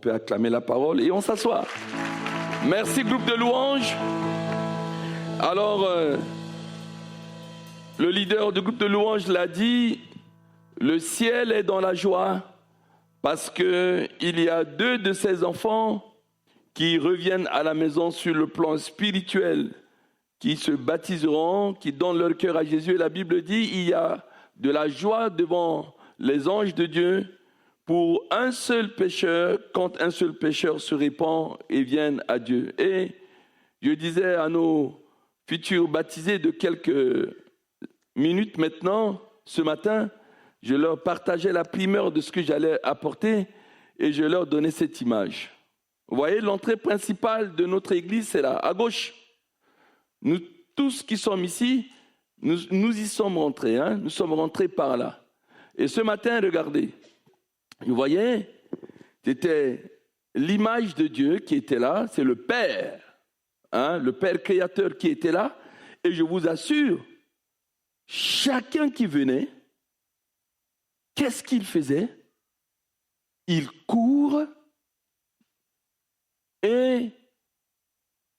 peut acclamer la parole et on s'assoit. Merci, groupe de louanges. Alors, le leader du groupe de louanges l'a dit, le ciel est dans la joie parce qu'il y a 2 de ses enfants qui reviennent à la maison sur le plan spirituel, qui se baptiseront, qui donnent leur cœur à Jésus. Et la Bible dit, il y a de la joie devant les anges de Dieu pour un seul pécheur, quand un seul pécheur se répand et vient à Dieu. Et je disais à nos futurs baptisés de quelques minutes maintenant, ce matin, je leur partageais la primeur de ce que j'allais apporter et je leur donnais cette image. Vous voyez, l'entrée principale de notre église, c'est là, à gauche. Nous tous qui sommes ici, nous y sommes rentrés. Nous sommes rentrés par là. Et ce matin, regardez, vous voyez, c'était l'image de Dieu qui était là, c'est le Père, le Père créateur qui était là. Et je vous assure, chacun qui venait, qu'est-ce qu'il faisait? Il court et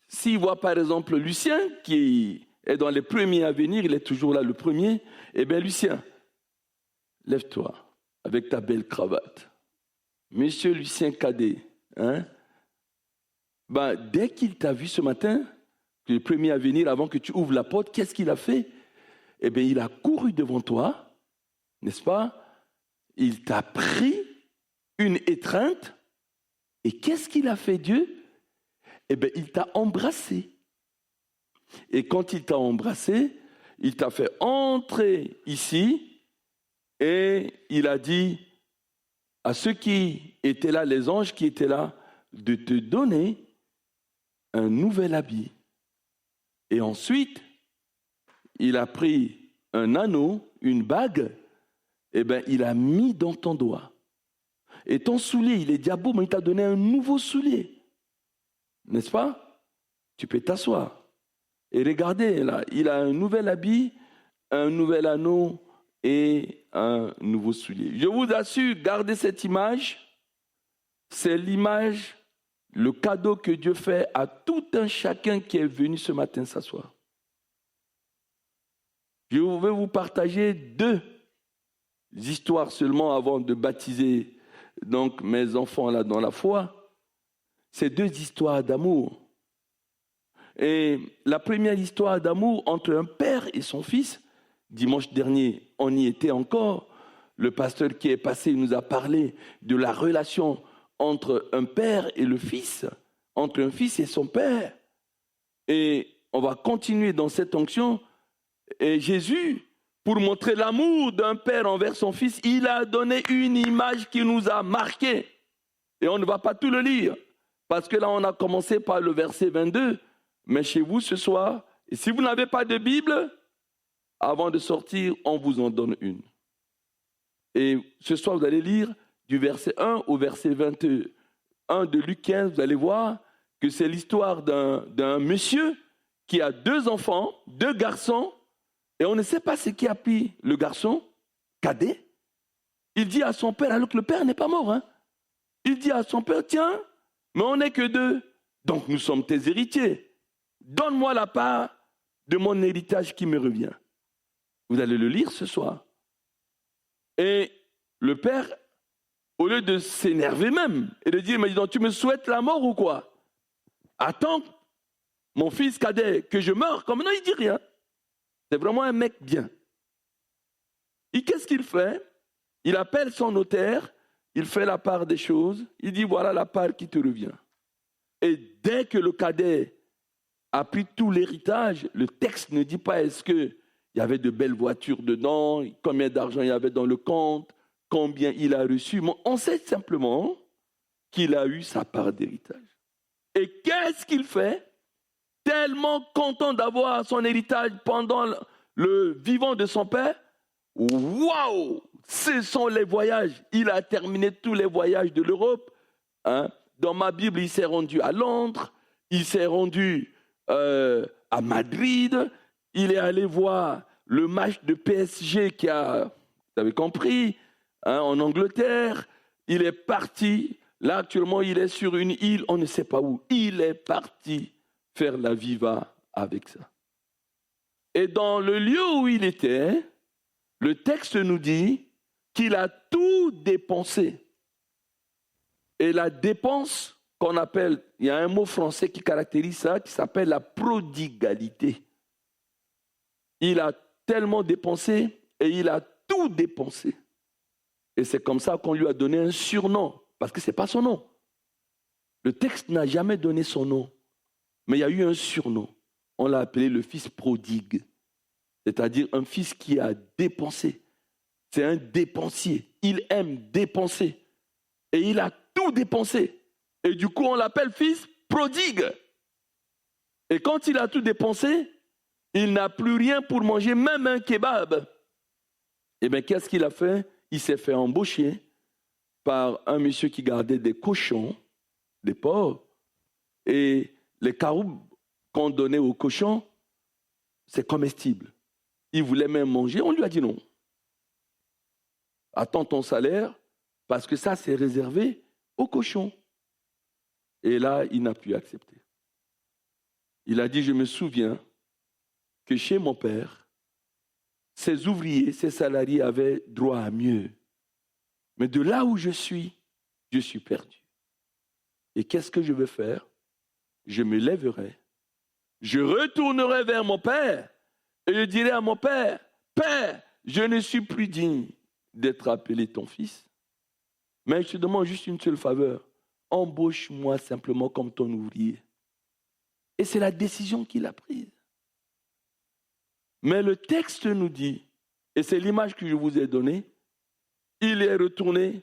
s'il voit par exemple Lucien qui est dans les premiers à venir, il est toujours là le premier, eh bien Lucien, lève-toi avec ta belle cravate. Monsieur Lucien Cadet, dès qu'il t'a vu ce matin, le premier à venir avant que tu ouvres la porte, qu'est-ce qu'il a fait? Eh bien il a couru devant toi, n'est-ce pas? Il t'a pris une étreinte et qu'est-ce qu'il a fait Dieu? Eh bien, il t'a embrassé. Et quand il t'a embrassé, il t'a fait entrer ici et il a dit à ceux qui étaient là, les anges qui étaient là, de te donner un nouvel habit. Et ensuite, il a pris un anneau, une bague, et bien, il a mis dans ton doigt. Et ton soulier, il est diabo, mais il t'a donné un nouveau soulier. N'est-ce pas? Tu peux t'asseoir. Et regardez, là, il a un nouvel habit, un nouvel anneau et un nouveau soulier. Je vous assure, gardez cette image. C'est l'image, le cadeau que Dieu fait à tout un chacun qui est venu ce matin s'asseoir. Je vais vous partager 2 histoires seulement avant de baptiser donc mes enfants là dans la foi. C'est 2 histoires d'amour. Et la première histoire d'amour entre un père et son fils, dimanche dernier, on y était encore. Le pasteur qui est passé nous a parlé de la relation entre un père et le fils, entre un fils et son père. Et on va continuer dans cette onction. Et Jésus, pour montrer l'amour d'un père envers son fils, il a donné une image qui nous a marqués. Et on ne va pas tout le lire. Parce que là, on a commencé par le verset 22. Mais chez vous, ce soir, et si vous n'avez pas de Bible, avant de sortir, on vous en donne une. Et ce soir, vous allez lire du verset 1 au verset 21 de Luc 15. Vous allez voir que c'est l'histoire d'un monsieur qui a 2 enfants, 2 garçons, et on ne sait pas ce qui a pris le garçon, cadet. Il dit à son père, alors que le père n'est pas mort, il dit à son père, tiens, mais on n'est que 2, donc nous sommes tes héritiers. Donne-moi la part de mon héritage qui me revient. Vous allez le lire ce soir. Et le père, au lieu de s'énerver même et de dire, mais dis donc, tu me souhaites la mort ou quoi? Attends, mon fils cadet, que je meure comme... Non, il dit rien. C'est vraiment un mec bien. Et qu'est-ce qu'il fait? Il appelle son notaire, il fait la part des choses, il dit, voilà la part qui te revient. Et dès que le cadet a pris tout l'héritage, le texte ne dit pas est-ce qu'il y avait de belles voitures dedans, combien d'argent il y avait dans le compte, combien il a reçu. Mais on sait simplement qu'il a eu sa part d'héritage. Et qu'est-ce qu'il fait? Tellement content d'avoir son héritage pendant le vivant de son père, waouh! Ce sont les voyages. Il a terminé tous les voyages de l'Europe. Dans ma Bible, il s'est rendu à Londres, il s'est rendu à Madrid, il est allé voir le match de PSG vous avez compris, en Angleterre. Il est parti Là, actuellement, il est sur une île, on ne sait pas où. Il est parti faire la viva avec ça. Et dans le lieu où il était, le texte nous dit qu'il a tout dépensé. Et la dépense qu'on appelle, il y a un mot français qui caractérise ça, qui s'appelle la prodigalité. Il a tellement dépensé et il a tout dépensé. Et c'est comme ça qu'on lui a donné un surnom, parce que ce n'est pas son nom. Le texte n'a jamais donné son nom, mais il y a eu un surnom. On l'a appelé le fils prodigue, c'est-à-dire un fils qui a dépensé. C'est un dépensier. Il aime dépenser. Et il a tout dépensé. Et du coup, on l'appelle fils prodigue. Et quand il a tout dépensé, il n'a plus rien pour manger, même un kebab. Eh bien, qu'est-ce qu'il a fait? Il s'est fait embaucher par un monsieur qui gardait des cochons, des porcs. Et les caroubes qu'on donnait aux cochons, c'est comestible. Il voulait même manger, on lui a dit non. Attends ton salaire, parce que ça, c'est réservé aux cochons. Et là, il n'a pu accepter. Il a dit, je me souviens que chez mon père, ses ouvriers, ses salariés avaient droit à mieux. Mais de là où je suis perdu. Et qu'est-ce que je veux faire? Je me lèverai, je retournerai vers mon père et je dirai à mon père, Père, je ne suis plus digne d'être appelé ton fils. Mais je te demande juste une seule faveur. Embauche-moi simplement comme ton ouvrier. Et c'est la décision qu'il a prise. Mais le texte nous dit, et c'est l'image que je vous ai donnée, il est retourné,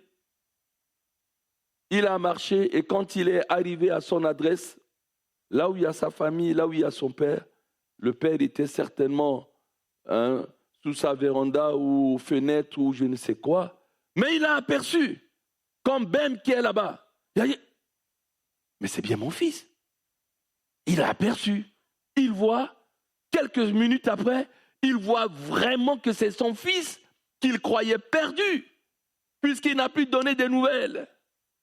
il a marché, et quand il est arrivé à son adresse, là où il y a sa famille, là où il y a son père, le père était certainement sous sa véranda ou fenêtre ou je ne sais quoi, mais il a aperçu, comme Ben qui est là-bas. Il a dit, mais c'est bien mon fils. Il a aperçu, il voit, quelques minutes après, il voit vraiment que c'est son fils qu'il croyait perdu, puisqu'il n'a plus donné des nouvelles.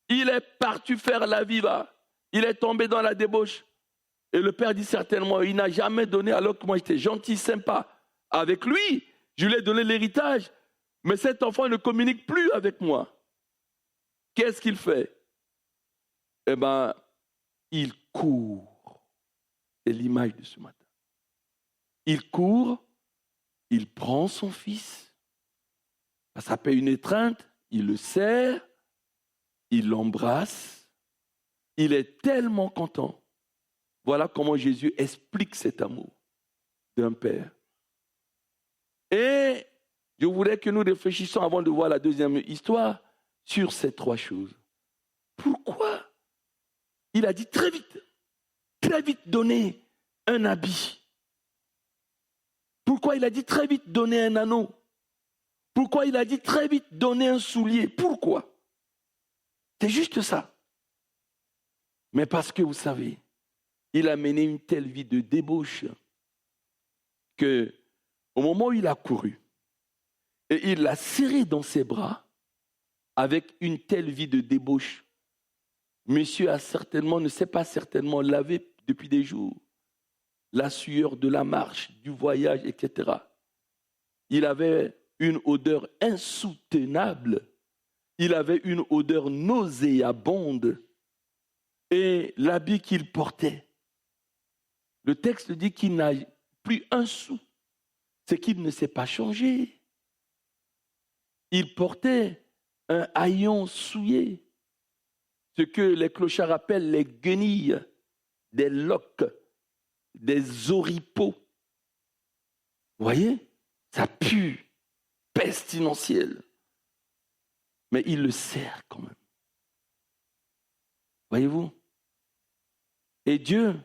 Il est parti faire la viva. Il est tombé dans la débauche. Et le père dit certainement, il n'a jamais donné, alors que moi j'étais gentil, sympa avec lui. Je lui ai donné l'héritage. Mais cet enfant ne communique plus avec moi. Qu'est-ce qu'il fait? Eh bien, il court. C'est l'image de ce matin. Il court, il prend son fils. Ça paye une étreinte, il le serre, il l'embrasse. Il est tellement content. Voilà comment Jésus explique cet amour d'un père. Et je voudrais que nous réfléchissions avant de voir la deuxième histoire sur ces trois choses. Pourquoi il a dit très vite donner un habit? Pourquoi il a dit très vite donner un anneau? Pourquoi il a dit très vite donner un soulier? Pourquoi? C'est juste ça. Mais parce que vous savez, il a mené une telle vie de débauche que, au moment où il a couru, et il l'a serré dans ses bras, avec une telle vie de débauche, monsieur ne s'est pas certainement lavé depuis des jours, la sueur de la marche, du voyage, etc. Il avait une odeur insoutenable, il avait une odeur nauséabonde, et l'habit qu'il portait, le texte dit qu'il n'a plus un sou. C'est qu'il ne s'est pas changé. Il portait un haillon souillé, ce que les clochards appellent les guenilles, des loques, des oripeaux. Vous voyez? Ça pue, pestilentiel. Mais il le sert quand même. Voyez-vous? Et Dieu,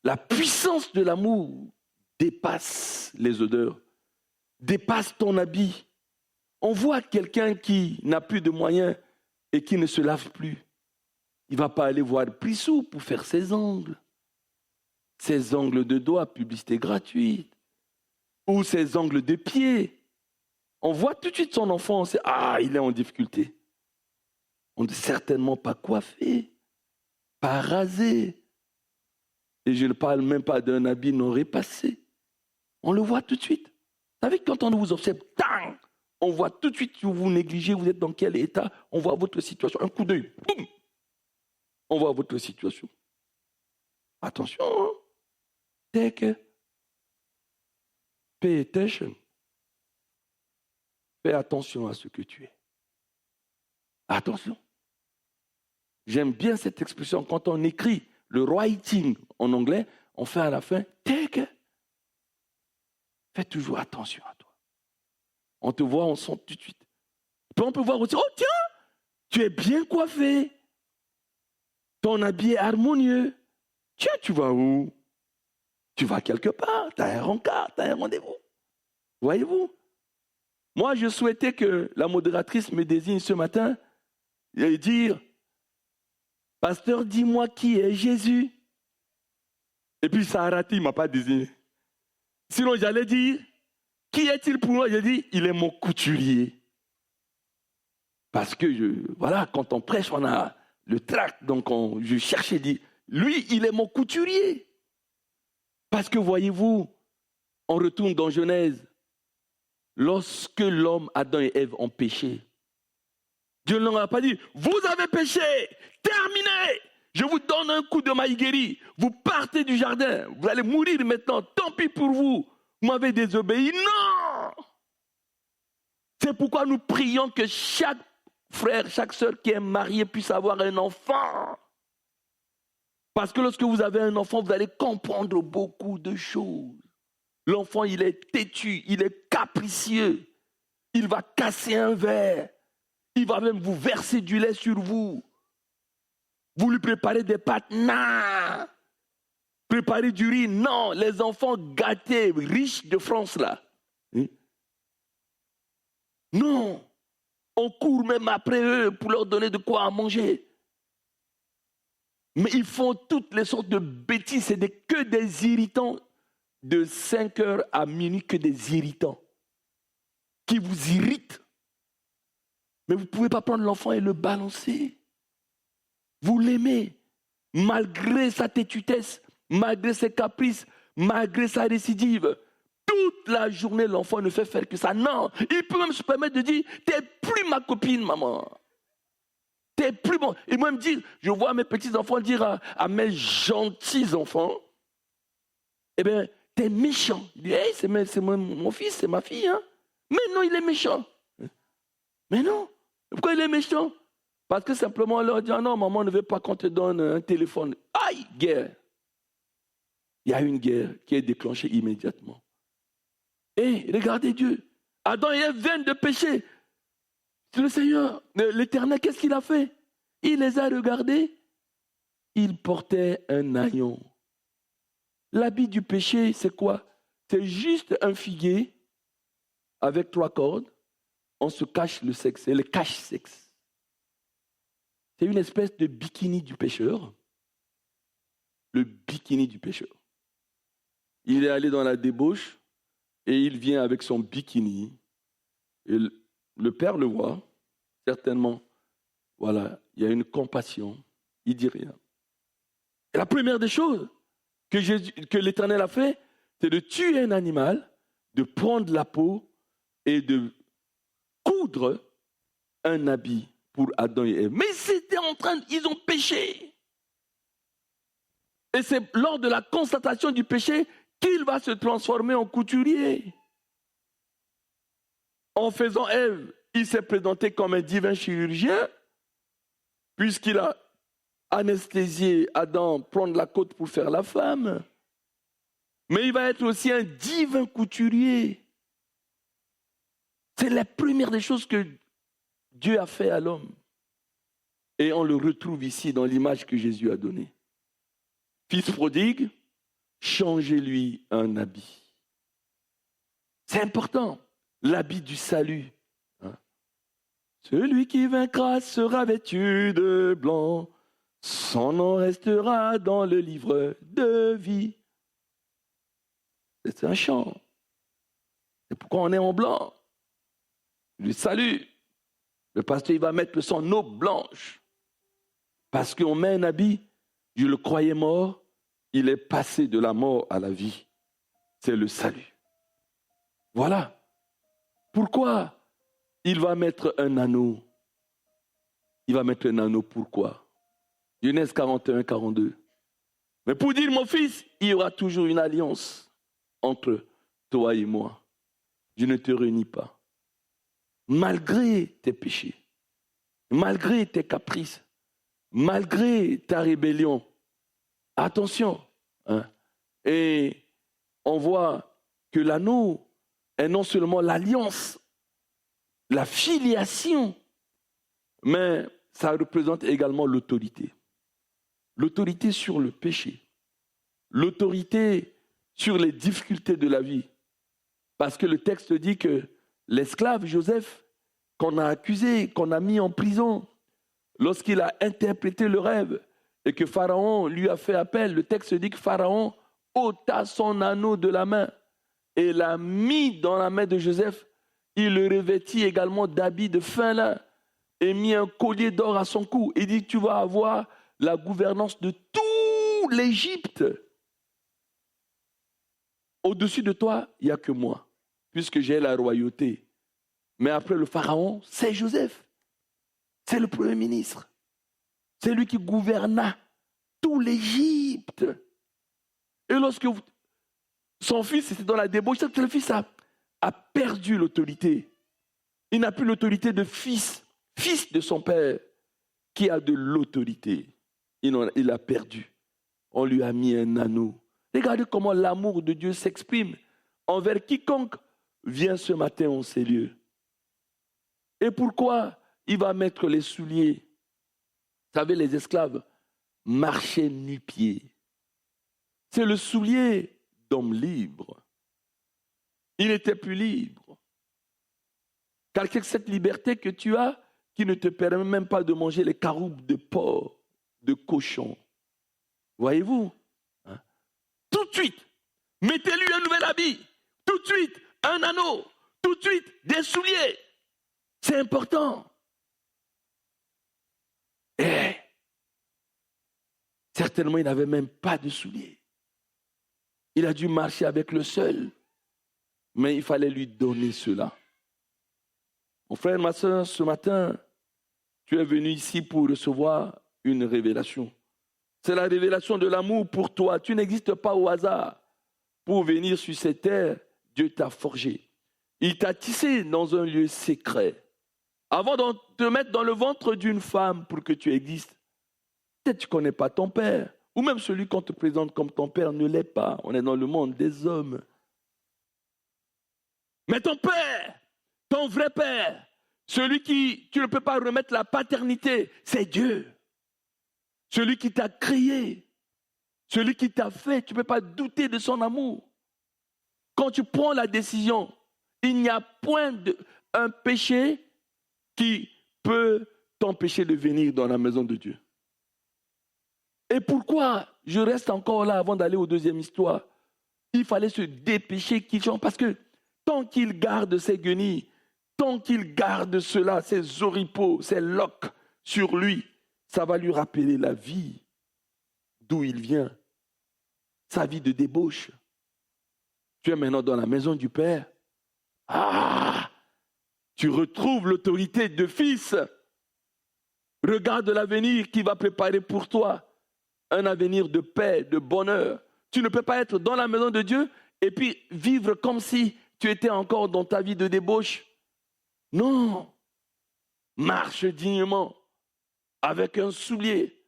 la puissance de l'amour dépasse les odeurs, dépasse ton habit. On voit quelqu'un qui n'a plus de moyens et qui ne se lave plus. Il ne va pas aller voir le Prissou pour faire ses ongles. Ses ongles de doigts, publicité gratuite. Ou ses ongles de pied. On voit tout de suite son enfant, il est en difficulté. On n'est certainement pas coiffé, pas rasé. Et je ne parle même pas d'un habit non repassé. On le voit tout de suite. Vous savez, quand on vous observe, tang, on voit tout de suite si vous négligez, vous êtes dans quel état, on voit votre situation. Un coup d'œil, boum, on voit votre situation. Attention, hein? Take pay attention. Fais attention à ce que tu es. Attention. J'aime bien cette expression. Quand on écrit le writing en anglais, on fait à la fin take. Fais toujours attention à toi. On te voit, on sent tout de suite. Puis on peut voir aussi, oh tiens, tu es bien coiffé. Ton habit est harmonieux. Tiens, tu vas où? Tu vas quelque part, tu as un rencard, tu as un rendez-vous. Voyez-vous? Moi, je souhaitais que la modératrice me désigne ce matin et dire, pasteur, dis-moi qui est Jésus. Et puis ça a raté, il ne m'a pas désigné. Sinon, j'allais dire, qui est-il pour moi? J'ai dit, il est mon couturier. Parce que, voilà, quand on prêche, on a le tract, donc je cherchais, dit, lui, il est mon couturier. Parce que, voyez-vous, on retourne dans Genèse, lorsque l'homme, Adam et Ève ont péché, Dieu ne leur a pas dit, vous avez péché, terminé, je vous donne un coup de maïguéri, vous partez du jardin, vous allez mourir maintenant, tant pis pour vous, vous m'avez désobéi. Non! C'est pourquoi nous prions que chaque frère, chaque sœur qui est marié puisse avoir un enfant. Parce que lorsque vous avez un enfant, vous allez comprendre beaucoup de choses. L'enfant, il est têtu, il est capricieux, il va casser un verre, il va même vous verser du lait sur vous. Vous lui préparez des pâtes, non. Préparez du riz, non. Les enfants gâtés, riches de France, là. Non. On court même après eux pour leur donner de quoi à manger. Mais ils font toutes les sortes de bêtises. C'est que des irritants. De 5h à minuit, que des irritants. Qui vous irritent. Mais vous ne pouvez pas prendre l'enfant et le balancer. Vous l'aimez. Malgré sa têtutesse, malgré ses caprices, malgré sa récidive. Toute la journée, l'enfant ne fait faire que ça. Non, il peut même se permettre de dire, t'es plus ma copine, maman. T'es plus bon. Et moi, me dire, je vois mes petits-enfants dire à mes gentils enfants, eh bien, t'es méchant. Il dit, hey, c'est mon fils, c'est ma fille. Hein? Mais non, il est méchant. Mais non. Pourquoi il est méchant? Parce que simplement, on leur dit, ah non, maman ne veut pas qu'on te donne un téléphone. Aïe, guerre. Il y a une guerre qui est déclenchée immédiatement. Et regardez Dieu. Adam et Ève viennent de pécher. Le Seigneur, l'Éternel, qu'est-ce qu'il a fait? Il les a regardés. Il portait un haillon. L'habit du péché, c'est quoi? C'est juste un figuier avec 3 cordes. On se cache le sexe. C'est le cache-sexe. C'est une espèce de bikini du pécheur. Le bikini du pécheur. Il est allé dans la débauche et il vient avec son bikini. Et le père le voit, certainement. Voilà, il y a une compassion. Il ne dit rien. Et la première des choses que l'Éternel a fait, c'est de tuer un animal, de prendre la peau et de coudre un habit pour Adam et Ève. Mais ils ont péché. Et c'est lors de la constatation du péché qu'il va se transformer en couturier. En faisant Ève, il s'est présenté comme un divin chirurgien, puisqu'il a anesthésié Adam, prendre la côte pour faire la femme. Mais il va être aussi un divin couturier. C'est la première des choses que Dieu a fait à l'homme. Et on le retrouve ici dans l'image que Jésus a donnée. Fils prodigue, changez-lui un habit. C'est important, l'habit du salut. Hein? Celui qui vaincra sera vêtu de blanc, son nom restera dans le livre de vie. C'est un chant. C'est pourquoi on est en blanc. Le salut. Le pasteur, il va mettre son eau blanche. Parce qu'on met un habit, je le croyais mort, il est passé de la mort à la vie. C'est le salut. Voilà. Pourquoi il va mettre un anneau? Il va mettre un anneau, pourquoi? Genèse 41, 42. Mais pour dire, mon fils, il y aura toujours une alliance entre toi et moi. Je ne te renie pas. Malgré tes péchés, malgré tes caprices, malgré ta rébellion. Attention. Hein. Et on voit que l'anneau est non seulement l'alliance, la filiation, mais ça représente également l'autorité. L'autorité sur le péché. L'autorité sur les difficultés de la vie. Parce que le texte dit que l'esclave Joseph, qu'on a accusé, qu'on a mis en prison, lorsqu'il a interprété le rêve et que Pharaon lui a fait appel, le texte dit que Pharaon ôta son anneau de la main et l'a mis dans la main de Joseph. Il le revêtit également d'habits de fin lin et mit un collier d'or à son cou. Il dit, tu vas avoir la gouvernance de tout l'Égypte. Au-dessus de toi, il n'y a que moi, puisque j'ai la royauté. Mais après le Pharaon, c'est Joseph. C'est le premier ministre. C'est lui qui gouverna tout l'Égypte. Et lorsque son fils était dans la débauche, le fils a perdu l'autorité. Il n'a plus l'autorité de fils de son père, qui a de l'autorité. Il a perdu. On lui a mis un anneau. Regardez comment l'amour de Dieu s'exprime envers quiconque vient ce matin en ces lieux. Et pourquoi il va mettre les souliers? Vous savez, les esclaves marchaient nu-pieds. C'est le soulier d'homme libre. Il n'était plus libre. Car cette liberté que tu as, qui ne te permet même pas de manger les caroubes de porc, de cochon. Voyez-vous? Hein? Tout de suite, mettez-lui un nouvel habit. Tout de suite, un anneau. Tout de suite, des souliers. C'est important. Et certainement, il n'avait même pas de souliers. Il a dû marcher avec le seul. Mais il fallait lui donner cela. Mon frère, ma soeur, ce matin, tu es venu ici pour recevoir une révélation. C'est la révélation de l'amour pour toi. Tu n'existes pas au hasard. Pour venir sur cette terre, Dieu t'a forgé. Il t'a tissé dans un lieu secret. Avant de te mettre dans le ventre d'une femme pour que tu existes, peut-être que tu ne connais pas ton père. Ou même celui qu'on te présente comme ton père ne l'est pas. On est dans le monde des hommes. Mais ton père, ton vrai père, celui qui, tu ne peux pas remettre la paternité, c'est Dieu. Celui qui t'a créé, celui qui t'a fait, tu ne peux pas douter de son amour. Quand tu prends la décision, il n'y a point un péché qui peut t'empêcher de venir dans la maison de Dieu. Et pourquoi je reste encore là avant d'aller aux deuxième histoire? Il fallait se dépêcher qu'il chante parce que tant qu'il garde ses guenilles, tant qu'il garde cela, ses oripeaux, ses loques sur lui, ça va lui rappeler la vie d'où il vient, sa vie de débauche. Tu es maintenant dans la maison du Père. Ah! Tu retrouves l'autorité de fils. Regarde l'avenir qu'il va préparer pour toi. Un avenir de paix, de bonheur. Tu ne peux pas être dans la maison de Dieu et puis vivre comme si tu étais encore dans ta vie de débauche. Non. Marche dignement, avec un soulier,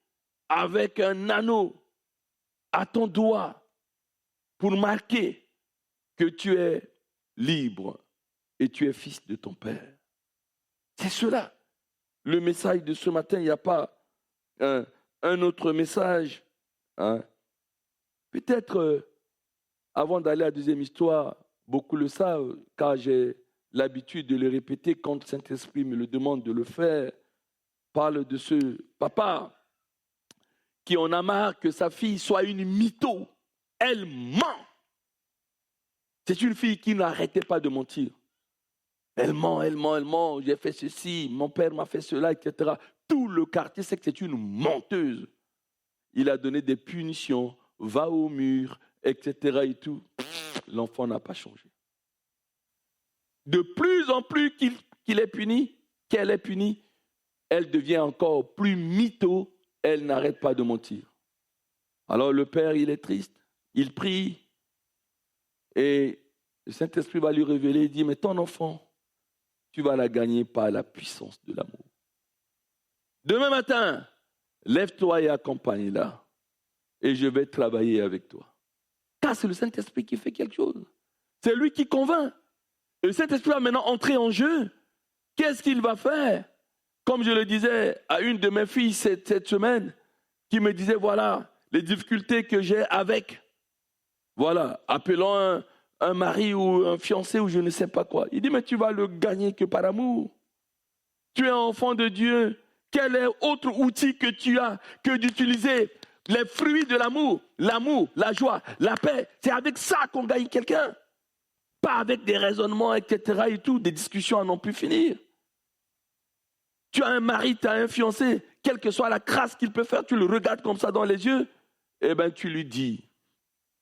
avec un anneau à ton doigt pour marquer que tu es libre et tu es fils de ton Père. C'est cela. Le message de ce matin, il n'y a pas un autre message. Hein. Peut-être, avant d'aller à la deuxième histoire, beaucoup le savent, car j'ai l'habitude de le répéter quand le Saint-Esprit me le demande de le faire. Parle de ce papa qui en a marre que sa fille soit une mytho. Elle ment. C'est une fille qui n'arrêtait pas de mentir. Elle ment, elle ment, elle ment. J'ai fait ceci, mon père m'a fait cela, etc. Tout le quartier sait que c'est une menteuse. Il a donné des punitions, va au mur, etc. et tout. L'enfant n'a pas changé. De plus en plus qu'il est puni, qu'elle est punie, elle devient encore plus mytho, elle n'arrête pas de mentir. Alors le père, il est triste, il prie, et le Saint-Esprit va lui révéler, il dit, mais ton enfant, tu vas la gagner par la puissance de l'amour. Demain matin, lève-toi et accompagne-la, et je vais travailler avec toi. Car c'est le Saint-Esprit qui fait quelque chose. C'est lui qui convainc. Et le Saint-Esprit va maintenant entrer en jeu. Qu'est-ce qu'il va faire? Comme je le disais à une de mes filles cette semaine, qui me disait, voilà, les difficultés que j'ai avec, voilà, appelant un mari ou un fiancé ou je ne sais pas quoi. Il dit, mais tu vas le gagner que par amour. Tu es un enfant de Dieu. Quel est autre outil que tu as que d'utiliser les fruits de l'amour, la joie, la paix? C'est avec ça qu'on gagne quelqu'un. Pas avec des raisonnements, etc. et tout, des discussions à non plus finir. Tu as un mari, tu as un fiancé, quelle que soit la crasse qu'il peut faire, tu le regardes comme ça dans les yeux, et bien tu lui dis,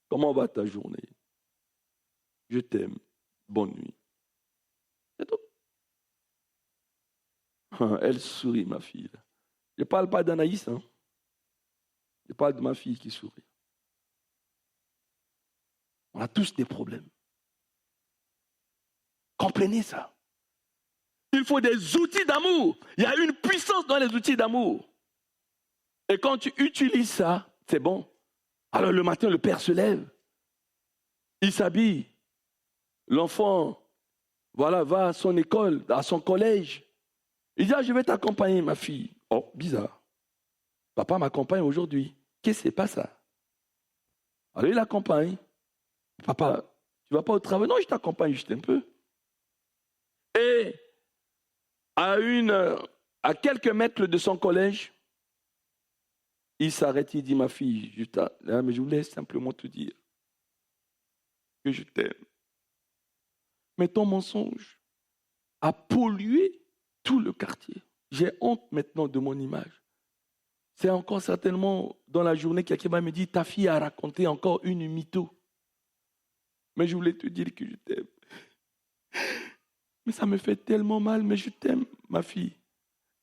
comment va ta journée? Je t'aime, bonne nuit. C'est tout. Elle sourit, ma fille. Je ne parle pas d'Anaïs, hein. Je parle de ma fille qui sourit. On a tous des problèmes. Comprenez ça. Il faut des outils d'amour. Il y a une puissance dans les outils d'amour. Et quand tu utilises ça, c'est bon. Alors le matin, le père se lève. Il s'habille. L'enfant, voilà, va à son école, à son collège. Il dit, je vais t'accompagner, ma fille. Oh, bizarre. Papa m'accompagne aujourd'hui. Qu'est-ce que c'est pas ça? Alors il l'accompagne. Papa, tu ne vas pas au travail? Non, je t'accompagne juste un peu. Et à quelques mètres de son collège, il s'arrête, il dit, ma fille, mais je voulais simplement te dire que je t'aime. Mais ton mensonge a pollué tout le quartier. J'ai honte maintenant de mon image. C'est encore certainement dans la journée, quelqu'un va me dire, ta fille a raconté encore une mytho. Mais je voulais te dire que je t'aime. Mais ça me fait tellement mal, mais je t'aime, ma fille.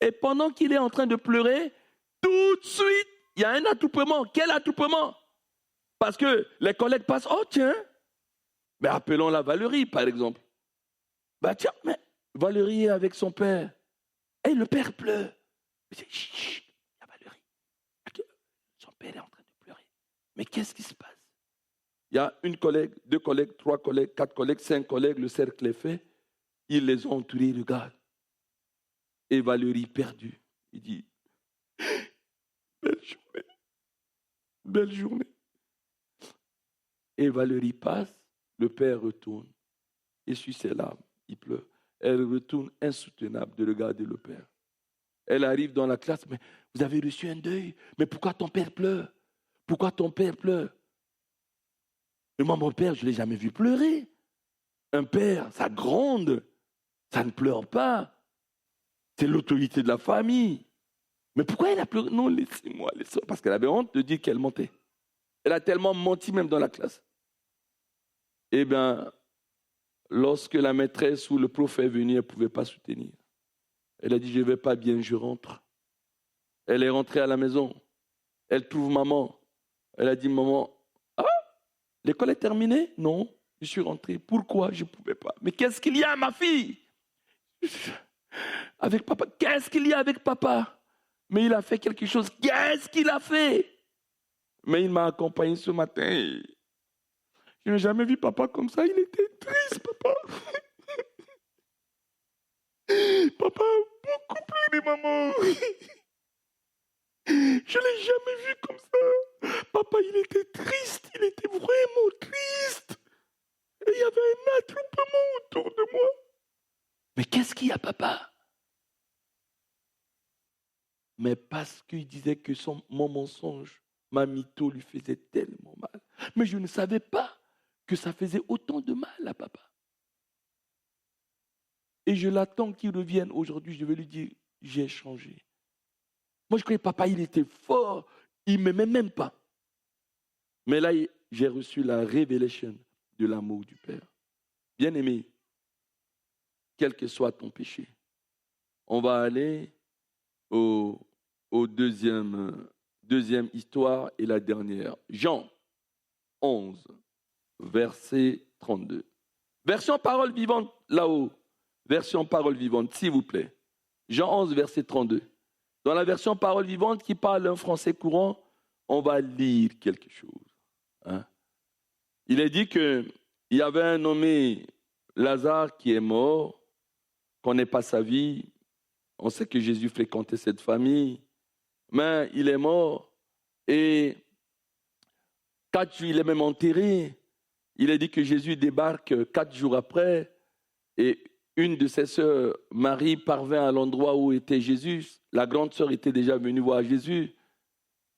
Et pendant qu'il est en train de pleurer, tout de suite, il y a un attroupement. Quel attroupement? Parce que les collègues passent, oh tiens, mais appelons la Valérie, par exemple. Bah tiens, mais Valérie est avec son père. Et le père pleure. Chut, il y a Valérie. Son père est en train de pleurer. Mais qu'est-ce qui se passe? Il y a une collègue, 2 collègues, 3 collègues, 4 collègues, 5 collègues, le cercle est fait. Ils les ont entourés, regarde. Et Valérie perdue. Il dit, belle journée, belle journée. Et Valérie passe, le père retourne, essuie ses larmes, il pleure. Elle retourne insoutenable de regarder le père. Elle arrive dans la classe, mais vous avez reçu un deuil, mais pourquoi ton père pleure? Pourquoi ton père pleure? Et moi, mon père, je ne l'ai jamais vu pleurer. Un père, ça gronde, ça ne pleure pas. C'est l'autorité de la famille. Mais pourquoi elle a pleuré? Non, laissez-moi. Parce qu'elle avait honte de dire qu'elle mentait. Elle a tellement menti même dans la classe. Eh bien, lorsque la maîtresse ou le prof est venu, elle ne pouvait pas soutenir. Elle a dit, je ne vais pas bien, je rentre. Elle est rentrée à la maison. Elle trouve maman. Elle a dit, maman, ah, l'école est terminée? Non, je suis rentrée. Pourquoi? Je ne pouvais pas. Mais qu'est-ce qu'il y a, ma fille? Avec papa. Qu'est-ce qu'il y a avec papa? Mais il a fait quelque chose. Qu'est-ce qu'il a fait? Mais il m'a accompagné ce matin. Je n'ai jamais vu papa comme ça. Il était triste, papa. Papa a beaucoup pleuré, maman. Je ne l'ai jamais vu comme ça. Papa, il était triste. Il était vraiment triste. Et il y avait un attroupement autour de moi. Mais qu'est-ce qu'il y a, papa? Mais parce qu'il disait que mon mensonge, ma mytho lui faisait tellement mal. Mais je ne savais pas que ça faisait autant de mal à papa. Et je l'attends qu'il revienne aujourd'hui. Je vais lui dire, j'ai changé. Moi, je connais papa, il était fort. Il ne m'aimait même pas. Mais là, j'ai reçu la révélation de l'amour du Père. Bien-aimé, quel que soit ton péché, on va aller au deuxième histoire et la dernière. Jean 11, verset 32. Version parole vivante là-haut. Version parole vivante, s'il vous plaît. Jean 11, verset 32. Dans la version parole vivante qui parle un français courant, on va lire quelque chose. Hein? Il est dit qu'il y avait un nommé Lazare qui est mort, qu'on n'ait pas sa vie. On sait que Jésus fréquentait cette famille, mais il est mort et 4 jours, il est même enterré. Il est dit que Jésus débarque 4 jours après et une de ses sœurs, Marie, parvint à l'endroit où était Jésus. La grande sœur était déjà venue voir Jésus.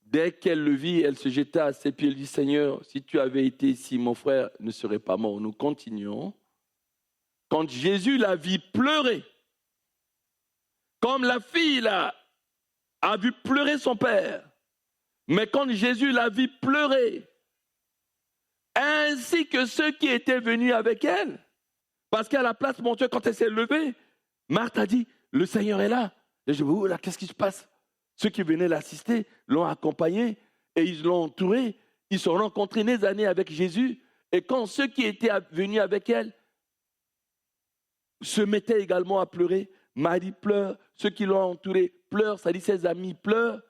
Dès qu'elle le vit, elle se jeta à ses pieds et dit, Seigneur, si tu avais été ici, mon frère ne serait pas mort. Nous continuons. Quand Jésus la vit pleurer, comme la fille là, a vu pleurer son père, mais quand Jésus la vit pleurer, ainsi que ceux qui étaient venus avec elle, parce qu'à la place montueuse, quand elle s'est levée, Marthe a dit, le Seigneur est là. Et je dis, oh là, qu'est-ce qui se passe? Ceux qui venaient l'assister l'ont accompagné et ils l'ont entouré. Ils sont rencontrés des années avec Jésus. Et quand ceux qui étaient venus avec elle se mettaient également à pleurer, Marie pleure, ceux qui l'ont entouré pleurent, ça dit ses amis pleurent.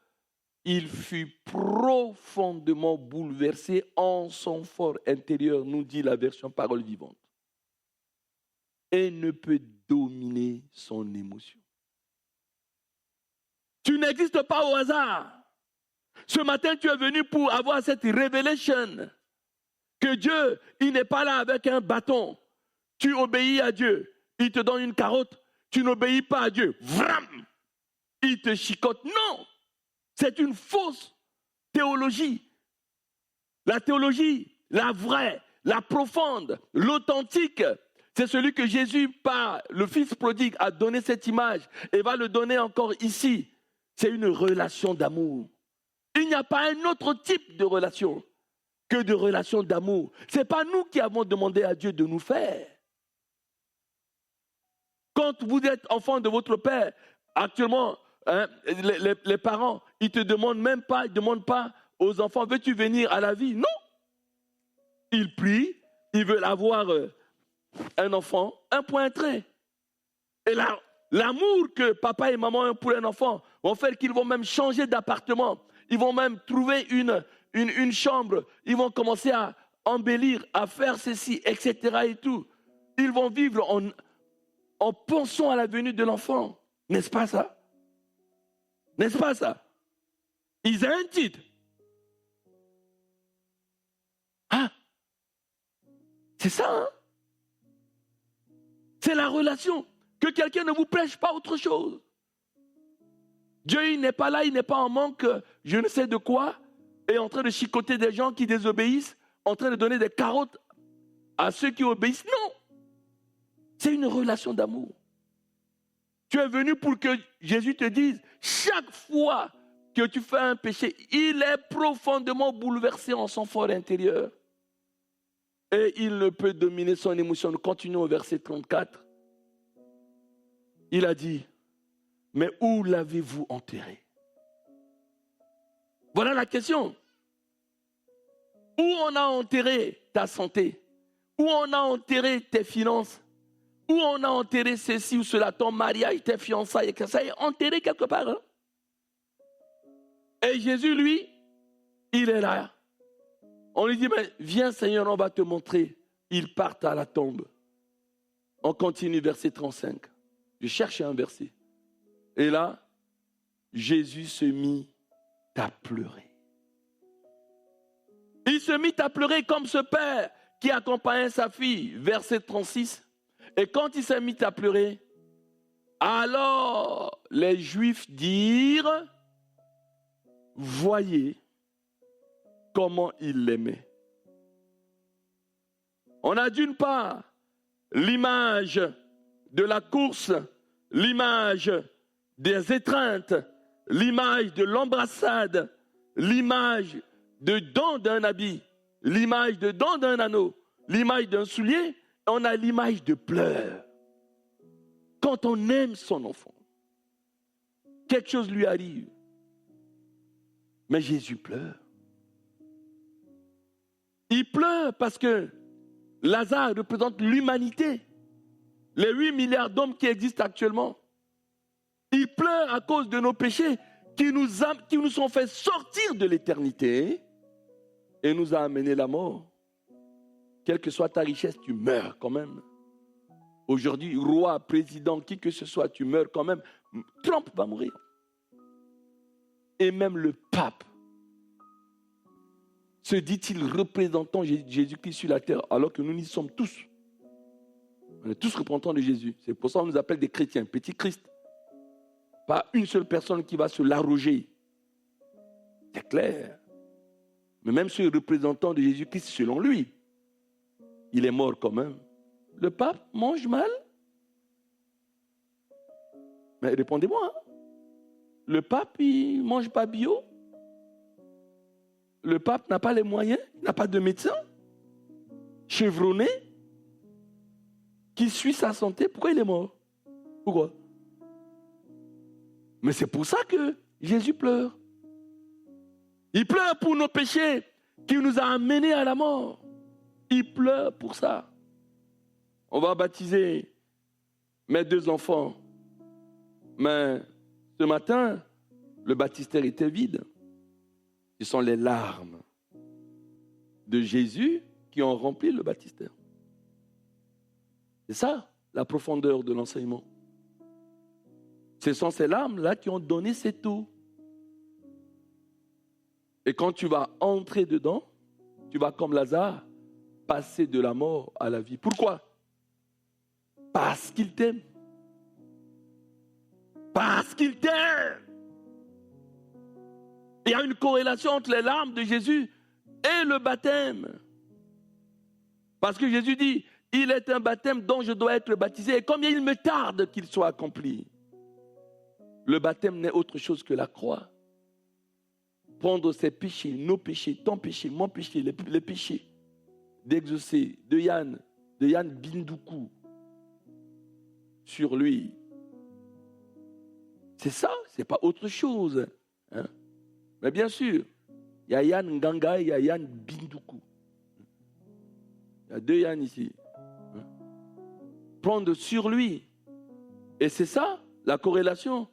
Il fut profondément bouleversé en son fort intérieur, nous dit la version parole vivante. Et ne peut dominer son émotion. Tu n'existes pas au hasard. Ce matin, tu es venu pour avoir cette révélation que Dieu, il n'est pas là avec un bâton. Tu obéis à Dieu, il te donne une carotte. Tu n'obéis pas à Dieu, vram, il te chicote. Non, c'est une fausse théologie. La théologie, la vraie, la profonde, l'authentique, c'est celui que Jésus, par le Fils prodigue, a donné cette image et va le donner encore ici. C'est une relation d'amour. Il n'y a pas un autre type de relation que de relation d'amour. Ce n'est pas nous qui avons demandé à Dieu de nous faire. Quand vous êtes enfant de votre père, actuellement, hein, les parents, ils ne te demandent même pas, ils ne demandent pas aux enfants, veux-tu venir à la vie? Non. Ils prient, ils veulent avoir un enfant, un point trait. Et là, l'amour que papa et maman ont pour un enfant vont faire qu'ils vont même changer d'appartement. Ils vont même trouver une chambre. Ils vont commencer à embellir, à faire ceci, etc. et tout. Ils vont vivre en pensant à la venue de l'enfant. N'est-ce pas ça? N'est-ce pas ça? Ils ont un titre. Ah, c'est ça, hein? C'est la relation. Que quelqu'un ne vous prêche pas autre chose. Dieu, il n'est pas là, il n'est pas en manque, je ne sais de quoi, et en train de chicoter des gens qui désobéissent, en train de donner des carottes à ceux qui obéissent. Non. C'est une relation d'amour. Tu es venu pour que Jésus te dise, chaque fois que tu fais un péché, il est profondément bouleversé en son fort intérieur. Et il ne peut dominer son émotion. Nous continuons au verset 34. Il a dit, mais où l'avez-vous enterré? Voilà la question. Où on a enterré ta santé? Où on a enterré tes finances? Où on a enterré ceci ou cela, ton mariage, tes fiançailles, ça est enterré quelque part. Hein? Et Jésus, lui, il est là. On lui dit, mais viens Seigneur, on va te montrer. Il part à la tombe. On continue, verset 35. Je cherchais un verset. Et là, Jésus se mit à pleurer. Il se mit à pleurer comme ce père qui accompagnait sa fille, verset 36. Et quand il s'est mis à pleurer, alors les Juifs dirent, voyez comment il l'aimait. On a d'une part l'image de la course, l'image des étreintes, l'image de l'embrassade, l'image de don d'un habit, l'image de don d'un anneau, l'image d'un soulier, on a l'image de pleurs. Quand on aime son enfant, quelque chose lui arrive. Mais Jésus pleure. Il pleure parce que Lazare représente l'humanité, les 8 milliards d'hommes qui existent actuellement. Il pleure à cause de nos péchés qui nous sont fait sortir de l'éternité et nous a amené la mort. Quelle que soit ta richesse, tu meurs quand même. Aujourd'hui, roi, président, qui que ce soit, tu meurs quand même. Trump va mourir. Et même le pape se dit-il représentant Jésus-Christ sur la terre, alors que nous y sommes tous. On est tous représentants de Jésus. C'est pour ça qu'on nous appelle des chrétiens, petits Christ. Pas une seule personne qui va se l'arroger. C'est clair. Mais même ce représentant de Jésus-Christ, selon lui, il est mort quand même. Le pape mange mal? Mais répondez-moi. Hein? Le pape, il ne mange pas bio? Le pape n'a pas les moyens? Il n'a pas de médecin chevronné qui suit sa santé? Pourquoi il est mort? Pourquoi? Mais c'est pour ça que Jésus pleure. Il pleure pour nos péchés qui nous a amenés à la mort. Il pleure pour ça. On va baptiser mes 2 enfants. Mais ce matin, le baptistère était vide. Ce sont les larmes de Jésus qui ont rempli le baptistère. C'est ça, la profondeur de l'enseignement. Ce sont ces larmes-là qui ont donné cette eau. Et quand tu vas entrer dedans, tu vas, comme Lazare, passer de la mort à la vie. Pourquoi? Parce qu'il t'aime. Parce qu'il t'aime. Il y a une corrélation entre les larmes de Jésus et le baptême. Parce que Jésus dit, il est un baptême dont je dois être baptisé, et combien il me tarde qu'il soit accompli. Le baptême n'est autre chose que la croix. Prendre ses péchés, nos péchés, ton péché, mon péché, les péchés d'Exaucé, de Yann Bindoukou, sur lui. C'est ça, c'est pas autre chose. Hein? Mais bien sûr, il y a Yann Nganga et il y a Yann Bindoukou. Il y a 2 Yann ici. Hein? Prendre sur lui. Et c'est ça, la corrélation.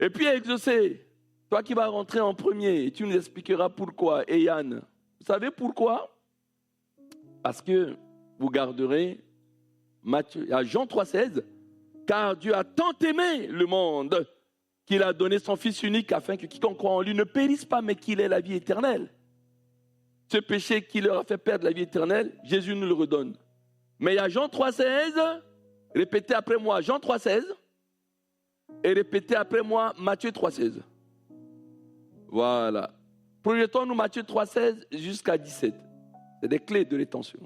Et puis Exaucé, toi qui vas rentrer en premier, tu nous expliqueras pourquoi. Et Yann, vous savez pourquoi? Parce que vous garderez Matthieu, à Jean 3,16, car Dieu a tant aimé le monde qu'il a donné son Fils unique afin que quiconque croit en lui ne périsse pas, mais qu'il ait la vie éternelle. Ce péché qui leur a fait perdre la vie éternelle, Jésus nous le redonne. Mais il y a Jean 3,16, répétez après moi Jean 3,16, et répétez après moi Matthieu 3,16. Voilà. Projetons-nous Matthieu 3,16 jusqu'à 17. C'est des clés de rétention.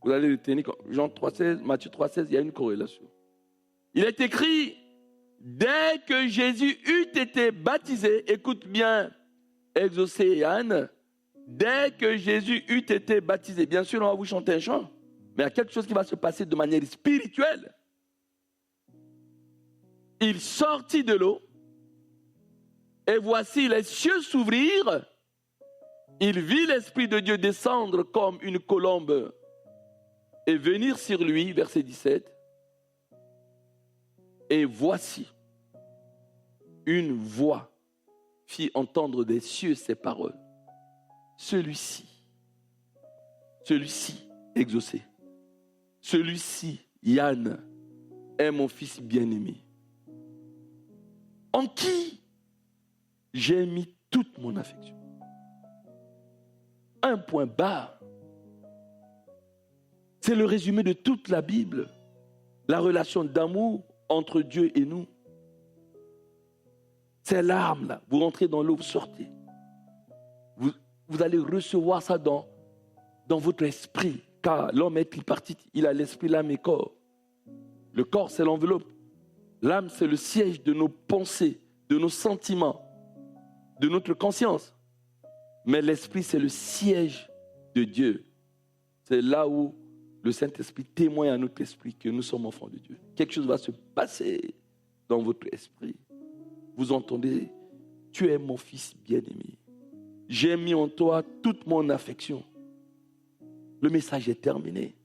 Vous allez retenir Jean 3,16, Matthieu 3,16, il y a une corrélation. Il est écrit, dès que Jésus eut été baptisé, écoute bien, Exaucé et Anne, dès que Jésus eut été baptisé, bien sûr on va vous chanter un chant, mais il y a quelque chose qui va se passer de manière spirituelle. Il sortit de l'eau, et voici les cieux s'ouvrirent, il vit l'Esprit de Dieu descendre comme une colombe et venir sur lui, verset 17. Et voici, une voix fit entendre des cieux ces paroles. Celui-ci, Exaucé, celui-ci, Yann, est mon fils bien-aimé, en qui j'ai mis toute mon affection. Un point barre. C'est le résumé de toute la Bible. La relation d'amour entre Dieu et nous. Ces larmes-là, vous rentrez dans l'eau, vous sortez. Vous allez recevoir ça dans votre esprit. Car l'homme est tripartite, il a l'esprit, l'âme et corps. Le corps, c'est l'enveloppe. L'âme, c'est le siège de nos pensées, de nos sentiments, de notre conscience. Mais l'esprit, c'est le siège de Dieu. C'est là où le Saint-Esprit témoigne à notre esprit que nous sommes enfants de Dieu. Quelque chose va se passer dans votre esprit. Vous entendez, tu es mon fils bien-aimé. J'ai mis en toi toute mon affection. Le message est terminé.